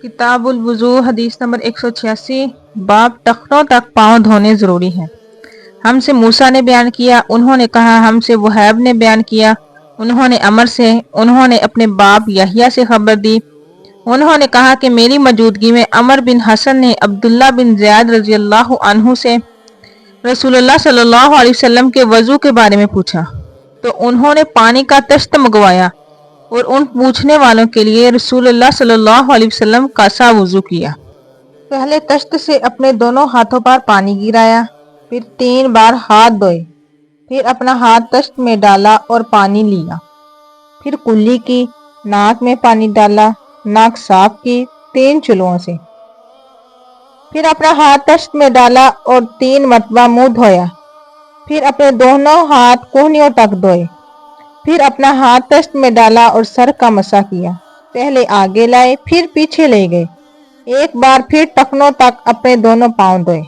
کتاب الوضو حدیث نمبر 186 باب ٹخنوں تک پاؤں دھونے ضروری ہیں۔ ہم سے موسیٰ نے بیان کیا، انہوں نے کہا ہم سے وہیب نے بیان کیا، انہوں نے عمر سے، انہوں نے اپنے باپ یحییٰ سے خبر دی، انہوں نے کہا کہ میری موجودگی میں عمر بن حسن نے عبداللہ بن زیاد رضی اللہ عنہ سے رسول اللہ صلی اللہ علیہ وسلم کے وضو کے بارے میں پوچھا، تو انہوں نے پانی کا طشت منگوایا اور ان پوچھنے والوں کے لیے رسول اللہ صلی اللہ علیہ وسلم کا سا وضو کیا۔ پہلے طشت سے اپنے دونوں ہاتھوں پر پانی گرایا، پھر 3 بار ہاتھ دھوئے، پھر اپنا ہاتھ طشت میں ڈالا اور پانی لیا، پھر کلی کی، ناک میں پانی ڈالا، ناک صاف کی 3 چلوؤں سے، پھر اپنا ہاتھ طشت میں ڈالا اور 3 مرتبہ منہ دھویا، پھر اپنے دونوں ہاتھ کہنیوں تک دھوئے، پھر اپنا ہاتھ طشت میں ڈالا اور سر کا مسح کیا، پہلے آگے لائے پھر پیچھے لے گئے، ایک بار پھر ٹخنوں تک اپنے دونوں پاؤں دھوئے۔